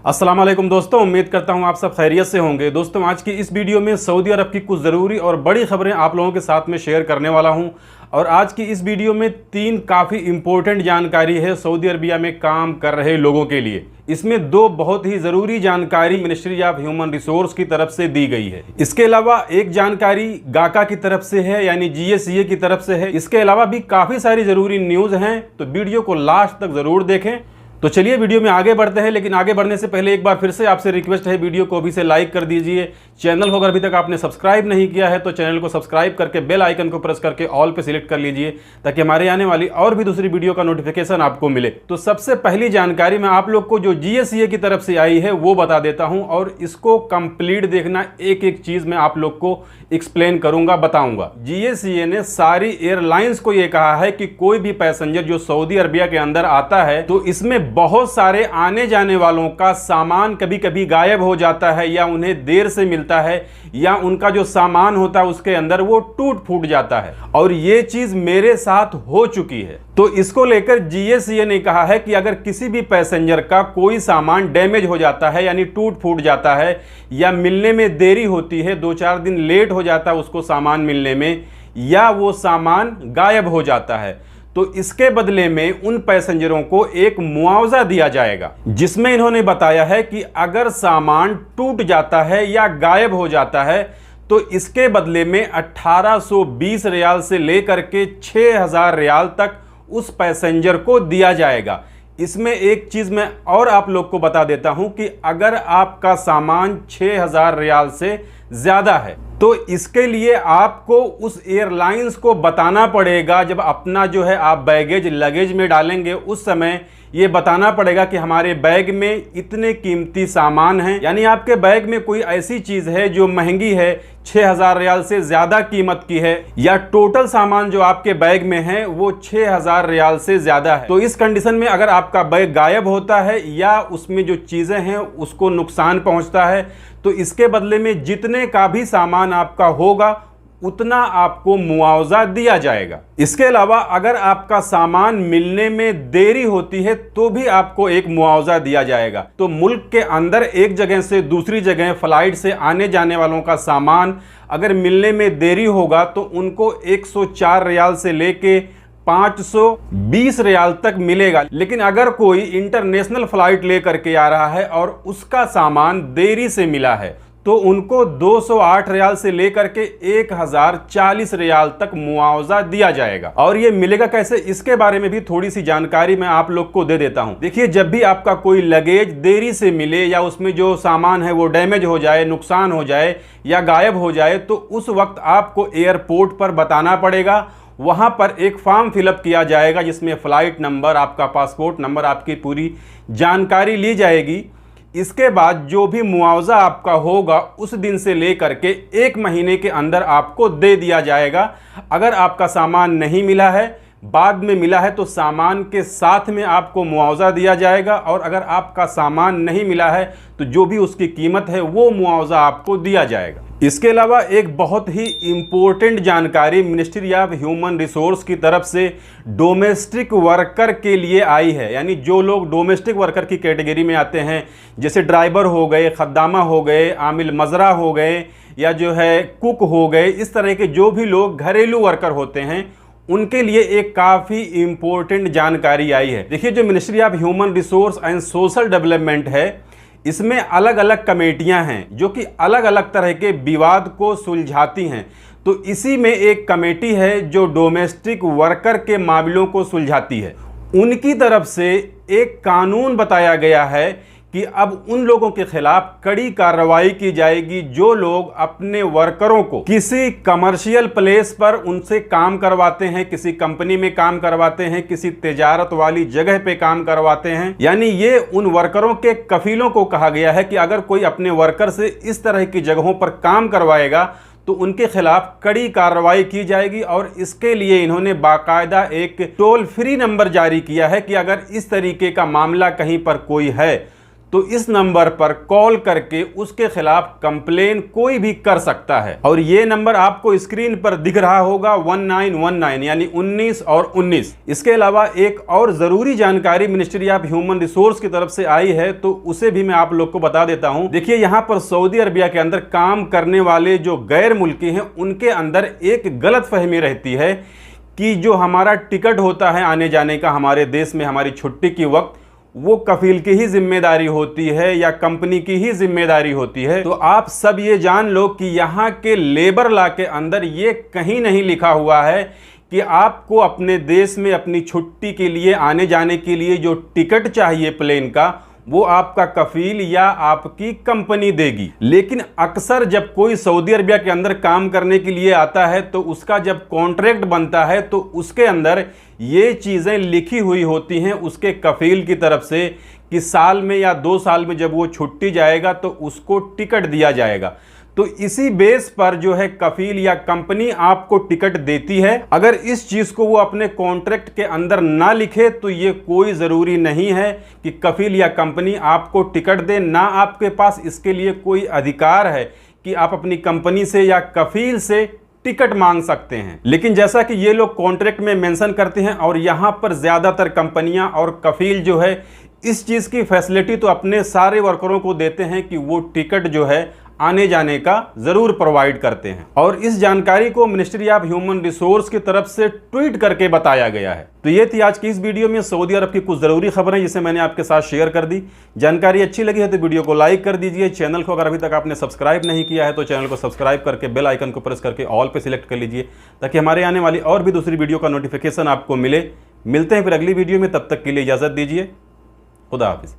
अस्सलाम वालेकुम दोस्तों, उम्मीद करता हूं आप सब खैरियत से होंगे। दोस्तों, आज की इस वीडियो में सऊदी अरब की कुछ ज़रूरी और बड़ी खबरें आप लोगों के साथ में शेयर करने वाला हूं। और आज की इस वीडियो में 3 काफ़ी इंपॉर्टेंट जानकारी है सऊदी अरबिया में काम कर रहे लोगों के लिए। इसमें 2 बहुत ही ज़रूरी जानकारी मिनिस्ट्री ऑफ ह्यूमन रिसोर्स की तरफ से दी गई है। इसके अलावा एक जानकारी गाका की तरफ से है, यानी GSA की तरफ से है। इसके अलावा भी काफ़ी सारी ज़रूरी न्यूज़ हैं, तो वीडियो को लास्ट तक ज़रूर देखें। तो चलिए वीडियो में आगे बढ़ते हैं, लेकिन आगे बढ़ने से पहले एक बार फिर से आपसे रिक्वेस्ट है, वीडियो को अभी से लाइक कर दीजिए। चैनल को अगर अभी तक आपने सब्सक्राइब नहीं किया है तो चैनल को सब्सक्राइब करके बेल आइकन को प्रेस करके ऑल पे सिलेक्ट कर लीजिए, ताकि हमारे आने वाली और भी दूसरी वीडियो का नोटिफिकेशन आपको मिले। तो सबसे पहली जानकारी मैं आप लोग को जो GSA की तरफ से आई है वो बता देता हूँ, और इसको कंप्लीट देखना, एक एक चीज़ मैं आप लोग को एक्सप्लेन करूंगा, बताऊंगा। GSA ने सारी एयरलाइंस को ये कहा है कि कोई भी पैसेंजर जो सऊदी अरबिया के अंदर आता है तो इसमें बहुत सारे आने जाने वालों का सामान कभी कभी गायब हो जाता है, या उन्हें देर से मिलता है, या उनका जो सामान होता है उसके अंदर वो टूट फूट जाता है। और ये चीज मेरे साथ हो चुकी है। तो इसको लेकर GSA ने कहा है कि अगर किसी भी पैसेंजर का कोई सामान डैमेज हो जाता है, यानी टूट फूट जाता है, या मिलने में देरी होती है, 2-4 दिन लेट हो जाता है उसको सामान मिलने में, या वो सामान गायब हो जाता है, तो इसके बदले में उन पैसेंजरों को एक मुआवजा दिया जाएगा, जिसमें इन्होंने बताया है कि अगर सामान टूट जाता है या गायब हो जाता है तो इसके बदले में 1820 रियाल से लेकर के 6000 रियाल तक उस पैसेंजर को दिया जाएगा। इसमें एक चीज मैं और आप लोग को बता देता हूं कि अगर आपका सामान 6000 रियाल से ज्यादा है तो इसके लिए आपको उस एयरलाइंस को बताना पड़ेगा। जब अपना जो है आप बैगेज लगेज में डालेंगे उस समय ये बताना पड़ेगा कि हमारे बैग में इतने कीमती सामान हैं, यानी आपके बैग में कोई ऐसी चीज है जो महंगी है, 6000 रियाल से ज्यादा कीमत की है, या टोटल सामान जो आपके बैग में है वो 6000 रियाल से ज्यादा है। तो इस कंडीशन में अगर आपका बैग गायब होता है या उसमें जो चीजें हैं उसको नुकसान पहुंचता है तो इसके बदले में जितने का भी सामान आपका होगा उतना आपको मुआवजा दिया जाएगा। इसके अलावा अगर आपका सामान मिलने में देरी होती है तो भी आपको एक मुआवजा दिया जाएगा। तो मुल्क के अंदर एक जगह से दूसरी जगह फ्लाइट से आने जाने वालों का सामान अगर मिलने में देरी होगा तो उनको 104 रियाल से लेके 520 रियाल तक मिलेगा। लेकिन अगर कोई इंटरनेशनल फ्लाइट लेकर के आ रहा है और उसका सामान देरी से मिला है तो उनको 208 रियाल से लेकर के 1040 रियाल तक मुआवजा दिया जाएगा। और ये मिलेगा कैसे, इसके बारे में भी थोड़ी सी जानकारी मैं आप लोग को दे देता हूं। देखिए, जब भी आपका कोई लगेज देरी से मिले या उसमें जो सामान है वो डैमेज हो जाए, नुकसान हो जाए या गायब हो जाए, तो उस वक्त आपको एयरपोर्ट पर बताना पड़ेगा। वहां पर एक फॉर्म फिलअप किया जाएगा जिसमें फ्लाइट नंबर, आपका पासपोर्ट नंबर, आपकी पूरी जानकारी ली जाएगी। इसके बाद जो भी मुआवजा आपका होगा उस दिन से लेकर के 1 महीने के अंदर आपको दे दिया जाएगा। अगर आपका सामान नहीं मिला है, बाद में मिला है, तो सामान के साथ में आपको मुआवजा दिया जाएगा। और अगर आपका सामान नहीं मिला है तो जो भी उसकी कीमत है वो मुआवजा आपको दिया जाएगा। इसके अलावा एक बहुत ही इंपॉर्टेंट जानकारी मिनिस्ट्री ऑफ ह्यूमन रिसोर्स की तरफ से डोमेस्टिक वर्कर के लिए आई है, यानी जो लोग डोमेस्टिक वर्कर की कैटेगरी में आते हैं, जैसे ड्राइवर हो गए, खद्दामा हो गए, आमिल मजरा हो गए, या जो है कुक हो गए, इस तरह के जो भी लोग घरेलू वर्कर होते हैं उनके लिए एक काफ़ी इंपॉर्टेंट जानकारी आई है। देखिए, जो ministry of human resource and social development है, इसमें अलग अलग कमेटियां हैं जो कि अलग अलग तरह के विवाद को सुलझाती हैं। तो इसी में एक कमेटी है जो डोमेस्टिक वर्कर के मामलों को सुलझाती है। उनकी तरफ से एक कानून बताया गया है कि अब उन लोगों के खिलाफ कड़ी कार्रवाई की जाएगी जो लोग अपने वर्करों को किसी कमर्शियल प्लेस पर उनसे काम करवाते हैं, किसी कंपनी में काम करवाते हैं, किसी तिजारत वाली जगह पे काम करवाते हैं। यानी ये उन वर्करों के कफीलों को कहा गया है कि अगर कोई अपने वर्कर से इस तरह की जगहों पर काम करवाएगा तो उनके खिलाफ कड़ी कार्रवाई की जाएगी। और इसके लिए इन्होंने बाकायदा एक टोल फ्री नंबर जारी किया है कि अगर इस तरीके का मामला कहीं पर कोई है तो इस नंबर पर कॉल करके उसके खिलाफ कंप्लेन कोई भी कर सकता है। और ये नंबर आपको स्क्रीन पर दिख रहा होगा 1919 यानी 19 और 19। इसके अलावा एक और जरूरी जानकारी मिनिस्ट्री ऑफ ह्यूमन रिसोर्स की तरफ से आई है, तो उसे भी मैं आप लोग को बता देता हूं। देखिए, यहां पर सऊदी अरबिया के अंदर काम करने वाले जो गैर मुल्की हैं उनके अंदर एक गलतफहमी रहती है कि जो हमारा टिकट होता है आने जाने का हमारे देश में हमारी छुट्टी के वक्त, वो कफील की ही जिम्मेदारी होती है या कंपनी की ही जिम्मेदारी होती है। तो आप सब ये जान लो कि यहाँ के लेबर लॉ के अंदर ये कहीं नहीं लिखा हुआ है कि आपको अपने देश में अपनी छुट्टी के लिए आने जाने के लिए जो टिकट चाहिए प्लेन का, वो आपका कफील या आपकी कंपनी देगी। लेकिन अक्सर जब कोई सऊदी अरबिया के अंदर काम करने के लिए आता है तो उसका जब कॉन्ट्रैक्ट बनता है तो उसके अंदर ये चीज़ें लिखी हुई होती हैं उसके कफील की तरफ से कि साल में या 2 साल में जब वो छुट्टी जाएगा तो उसको टिकट दिया जाएगा। तो इसी बेस पर जो है कफील या कंपनी आपको टिकट देती है। अगर इस चीज को वो अपने कॉन्ट्रैक्ट के अंदर ना लिखे तो ये कोई जरूरी नहीं है कि कफील या कंपनी आपको टिकट दे, ना आपके पास इसके लिए कोई अधिकार है कि आप अपनी कंपनी से या कफील से टिकट मांग सकते हैं। लेकिन जैसा कि ये लोग कॉन्ट्रैक्ट में मेंशन करते हैं और यहां पर ज्यादातर कंपनियां और कफील जो है इस चीज की फैसिलिटी तो अपने सारे वर्करों को देते हैं कि वो टिकट जो है आने जाने का जरूर प्रोवाइड करते हैं। और इस जानकारी को मिनिस्ट्री ऑफ ह्यूमन रिसोर्स की तरफ से ट्वीट करके बताया गया है। तो ये थी आज की इस वीडियो में सऊदी अरब की कुछ जरूरी खबरें जिसे मैंने आपके साथ शेयर कर दी। जानकारी अच्छी लगी है तो वीडियो को लाइक कर दीजिए। चैनल को अगर अभी तक आपने सब्सक्राइब नहीं किया है तो चैनल को सब्सक्राइब करके बेल आइकन को प्रेस करके ऑल पे सिलेक्ट कर लीजिए ताकि हमारे आने वाली और भी दूसरी वीडियो का नोटिफिकेशन आपको मिले। मिलते हैं फिर अगली वीडियो में, तब तक के लिए इजाजत दीजिए। खुदा हाफिज।